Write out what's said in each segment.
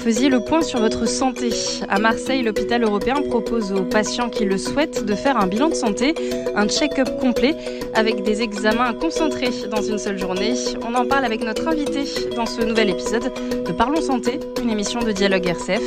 faisiez le point sur votre santé. À Marseille, l'hôpital européen propose aux patients qui le souhaitent de faire un bilan de santé, un check-up complet avec des examens concentrés dans une seule journée. On en parle avec notre invité dans ce nouvel épisode de Parlons Santé, une émission de Dialogue RCF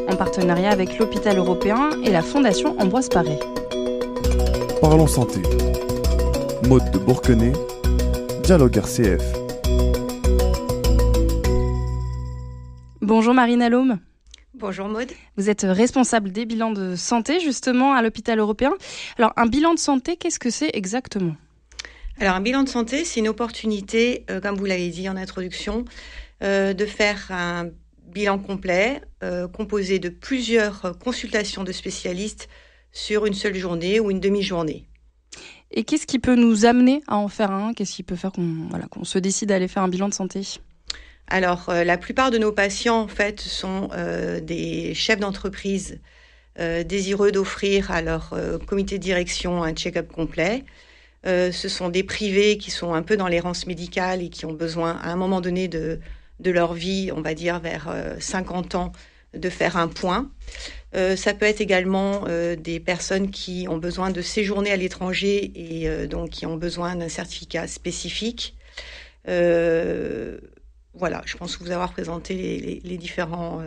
en partenariat avec l'hôpital européen et la Fondation Ambroise Paré. Parlons Santé. Maude de Bourquenay, Dialogue RCF. Bonjour Marine Allôme. Bonjour Maude. Vous êtes responsable des bilans de santé justement à l'hôpital européen. Alors un bilan de santé, qu'est-ce que c'est exactement ? Alors un bilan de santé, c'est une opportunité, comme vous l'avez dit en introduction, de faire un bilan complet composé de plusieurs consultations de spécialistes sur une seule journée ou une demi-journée. Et qu'est-ce qui peut nous amener à en faire un ? Qu'est-ce qui peut faire qu'on se décide à aller faire un bilan de santé ? Alors, la plupart de nos patients, en fait, sont des chefs d'entreprise désireux d'offrir à leur comité de direction un check-up complet. Ce sont des privés qui sont un peu dans l'errance médicale et qui ont besoin, à un moment donné de leur vie, on va dire vers 50 ans, de faire un point. Ça peut être également des personnes qui ont besoin de séjourner à l'étranger et donc qui ont besoin d'un certificat spécifique. Voilà, je pense vous avoir présenté les différents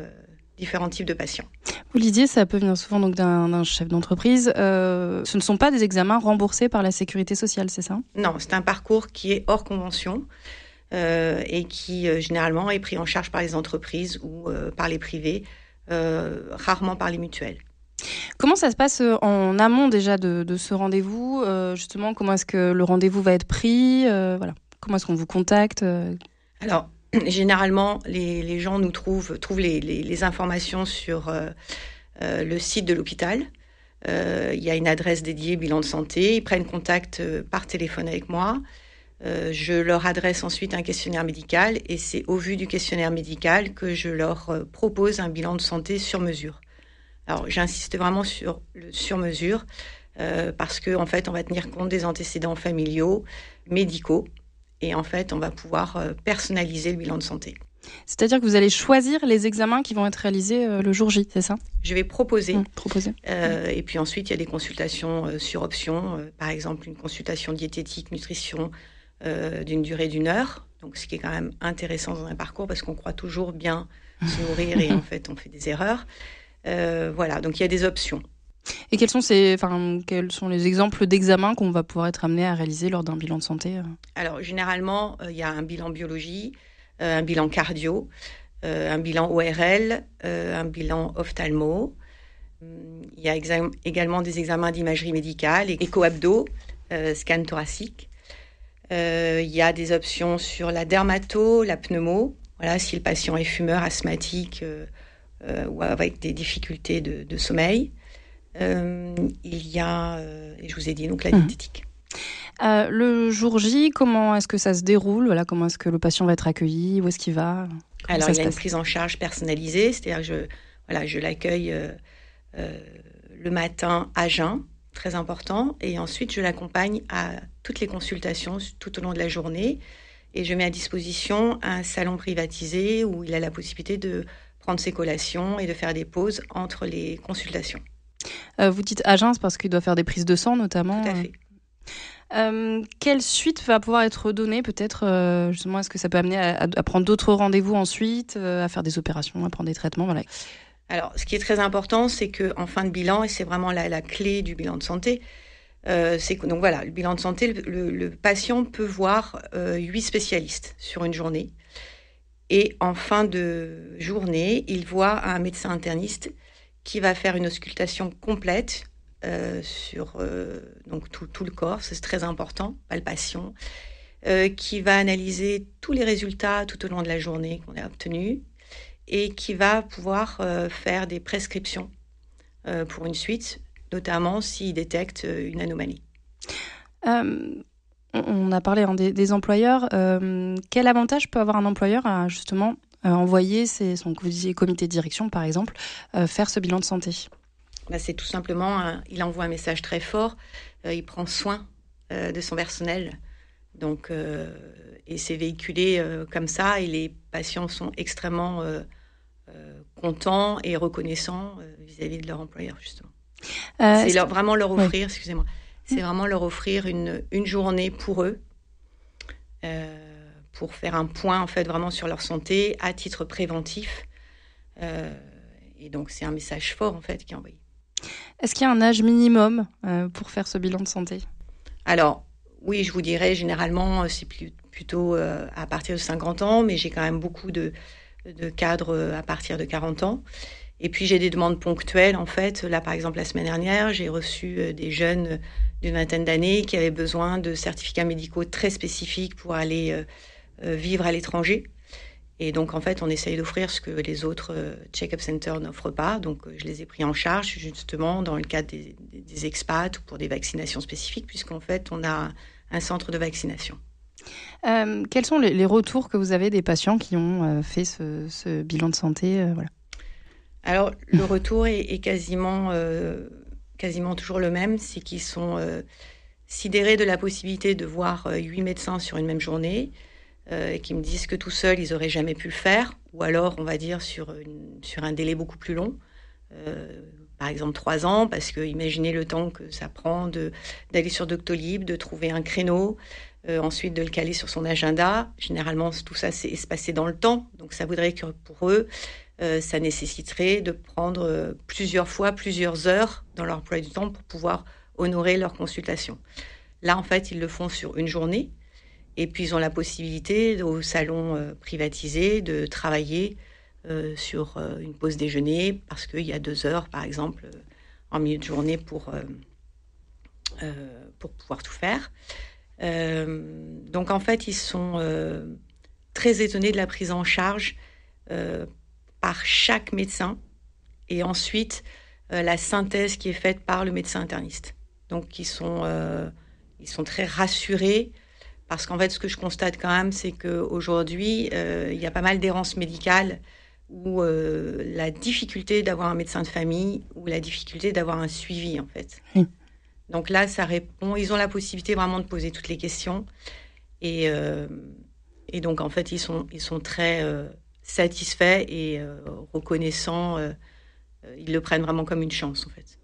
types de patients. Vous le disiez, ça peut venir souvent donc d'un chef d'entreprise. Ce ne sont pas des examens remboursés par la sécurité sociale, c'est ça ? Non, c'est un parcours qui est hors convention et qui généralement est pris en charge par les entreprises ou par les privés, rarement par les mutuelles. Comment ça se passe en amont déjà de ce rendez-vous ? Justement, comment est-ce que le rendez-vous va être pris ? Comment est-ce qu'on vous contacte ? Alors, généralement, les gens nous trouvent les informations sur le site de l'hôpital. Il y a une adresse dédiée bilan de santé. Ils prennent contact par téléphone avec moi. Je leur adresse ensuite un questionnaire médical et c'est au vu du questionnaire médical que je leur propose un bilan de santé sur mesure. Alors, j'insiste vraiment sur le sur mesure parce qu'en fait, on va tenir compte des antécédents familiaux, médicaux. Et en fait, on va pouvoir personnaliser le bilan de santé. C'est-à-dire que vous allez choisir les examens qui vont être réalisés le jour J, c'est ça ? Je vais proposer. Proposer. Et puis ensuite, il y a des consultations sur option. Par exemple, une consultation diététique, nutrition d'une durée d'1 heure. Donc, ce qui est quand même intéressant dans un parcours parce qu'on croit toujours bien se nourrir et en fait, on fait des erreurs. Voilà, donc il y a des options. Et quels sont les exemples d'examens qu'on va pouvoir être amené à réaliser lors d'un bilan de santé ? Alors, généralement, il y a un bilan biologie, un bilan cardio, un bilan ORL, un bilan ophtalmo. Il y a également des examens d'imagerie médicale, écho-abdos, scan thoracique. Il y a des options sur la dermato, la pneumo. Voilà, si le patient est fumeur, asthmatique ou avec des difficultés de sommeil. Il y a, et je vous ai dit, donc la diététique. Le jour J, comment est-ce que ça se déroule ? Voilà, comment est-ce que le patient va être accueilli ? Où est-ce qu'il va ? Alors, il y a une prise en charge personnalisée, c'est-à-dire que je l'accueille le matin à jeun, très important, et ensuite je l'accompagne à toutes les consultations tout au long de la journée, et je mets à disposition un salon privatisé où il a la possibilité de prendre ses collations et de faire des pauses entre les consultations. Vous dites à jeun, c'est parce qu'il doit faire des prises de sang notamment. Tout à fait. Quelle suite va pouvoir être donnée peut-être justement, est-ce que ça peut amener à prendre d'autres rendez-vous ensuite, à faire des opérations, à prendre des traitements, voilà. Alors, ce qui est très important, c'est qu'en fin de bilan, et c'est vraiment la clé du bilan de santé, c'est que donc voilà, le bilan de santé, le patient peut voir 8 spécialistes sur une journée. Et en fin de journée, il voit un médecin interniste qui va faire une auscultation complète sur donc tout le corps, c'est très important, palpation, qui va analyser tous les résultats tout au long de la journée qu'on a obtenus et qui va pouvoir faire des prescriptions pour une suite, notamment s'il détecte une anomalie. On a parlé des employeurs. Quel avantage peut avoir un employeur à justement envoyer son comité de direction, par exemple, faire ce bilan de santé ? C'est tout simplement, il envoie un message très fort, il prend soin de son personnel. Donc, et c'est véhiculé comme ça, et les patients sont extrêmement contents et reconnaissants vis-à-vis de leur employeur, justement. C'est vraiment leur offrir, excusez-moi, c'est vraiment leur offrir une journée pour eux, pour faire un point, en fait, vraiment sur leur santé à titre préventif. Et donc, c'est un message fort, en fait, qui est envoyé. Est-ce qu'il y a un âge minimum pour faire ce bilan de santé ? Alors, oui, je vous dirais, généralement, c'est plutôt à partir de 50 ans, mais j'ai quand même beaucoup de cadres à partir de 40 ans. Et puis, j'ai des demandes ponctuelles, en fait. Là, par exemple, la semaine dernière, j'ai reçu des jeunes d'une vingtaine d'années qui avaient besoin de certificats médicaux très spécifiques pour aller vivre à l'étranger. Et donc, en fait, on essaye d'offrir ce que les autres check-up centers n'offrent pas. Donc, je les ai pris en charge, justement, dans le cadre des expats ou pour des vaccinations spécifiques, puisqu'en fait, on a un centre de vaccination. Quels sont les retours que vous avez des patients qui ont fait ce bilan de santé voilà. Alors, le retour est quasiment toujours le même. C'est qu'ils sont sidérés de la possibilité de voir 8 médecins sur une même journée, et qui me disent que tout seuls, ils n'auraient jamais pu le faire, ou alors, on va dire, sur un délai beaucoup plus long, par exemple 3 ans, parce que imaginez le temps que ça prend d'aller sur Doctolib, de trouver un créneau, ensuite de le caler sur son agenda. Généralement, tout ça c'est espacé dans le temps, donc ça voudrait que pour eux, ça nécessiterait de prendre plusieurs heures dans leur emploi du temps pour pouvoir honorer leur consultation. Là, en fait, ils le font sur une journée. Et puis, ils ont la possibilité, au salon privatisé, de travailler sur une pause déjeuner, parce qu'il y a 2 heures, par exemple, en milieu de journée pour pouvoir tout faire. Donc, en fait, ils sont très étonnés de la prise en charge par chaque médecin, et ensuite, la synthèse qui est faite par le médecin interniste. Donc, ils sont très rassurés. Parce qu'en fait, ce que je constate quand même, c'est qu'aujourd'hui, il y a pas mal d'errances médicales où la difficulté d'avoir un médecin de famille ou la difficulté d'avoir un suivi, en fait. Oui. Donc là, ça répond. Ils ont la possibilité vraiment de poser toutes les questions. Et donc, en fait, ils sont très satisfaits et reconnaissants. Ils le prennent vraiment comme une chance, en fait.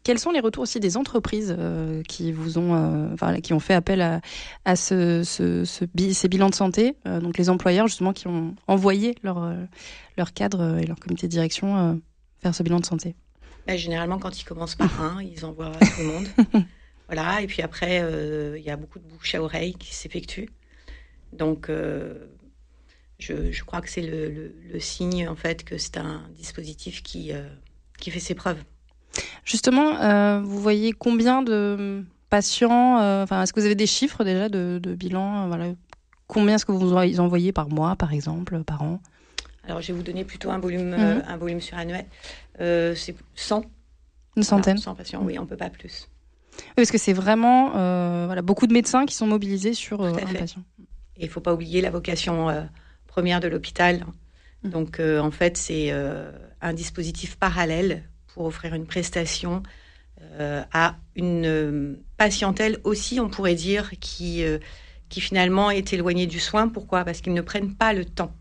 Quels sont les retours aussi des entreprises qui vous ont, qui ont fait appel à ces bilans de santé, donc les employeurs justement qui ont envoyé leur cadre et leur comité de direction faire ce bilan de santé? Généralement, quand ils commencent par un, ils envoient à tout le monde. Voilà. Et puis après, il y a beaucoup de bouche à oreille qui s'effectuent. Donc, je crois que c'est le signe en fait que c'est un dispositif qui fait ses preuves. Justement, vous voyez combien de patients, est-ce que vous avez des chiffres déjà de bilan, voilà. Combien est-ce que vous envoyez par mois, par exemple, par an? Alors, je vais vous donner plutôt un volume surannuel. C'est 100. Une centaine? 100 patients, oui, on ne peut pas plus. Oui, parce que c'est vraiment beaucoup de médecins qui sont mobilisés sur un patient. Et il ne faut pas oublier la vocation première de l'hôpital. Donc, en fait, c'est un dispositif parallèle pour offrir une prestation à une patientèle aussi, on pourrait dire, qui finalement est éloignée du soin. Pourquoi ? Parce qu'ils ne prennent pas le temps.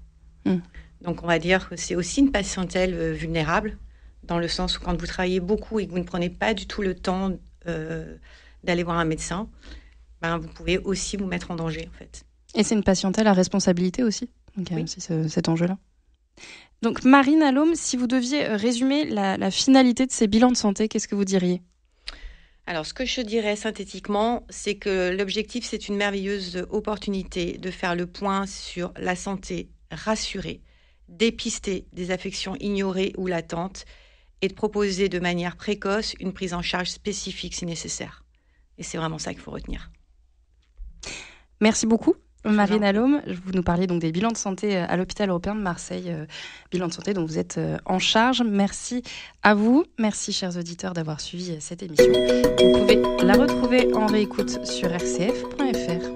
Donc, on va dire que c'est aussi une patientèle vulnérable, dans le sens où quand vous travaillez beaucoup et que vous ne prenez pas du tout le temps d'aller voir un médecin, vous pouvez aussi vous mettre en danger, en fait. Et c'est une patientèle à responsabilité aussi. Donc, il y a aussi cet enjeu-là. Donc, Marine Allaume, si vous deviez résumer la finalité de ces bilans de santé, qu'est-ce que vous diriez ? Alors, ce que je dirais synthétiquement, c'est que l'objectif, c'est une merveilleuse opportunité de faire le point sur la santé rassurée, dépister des affections ignorées ou latentes et de proposer de manière précoce une prise en charge spécifique si nécessaire. Et c'est vraiment ça qu'il faut retenir. Merci beaucoup. Marine Allaume, vous nous parliez donc des bilans de santé à l'hôpital européen de Marseille, bilan de santé dont vous êtes en charge. Merci à vous, merci chers auditeurs d'avoir suivi cette émission. Vous pouvez la retrouver en réécoute sur rcf.fr.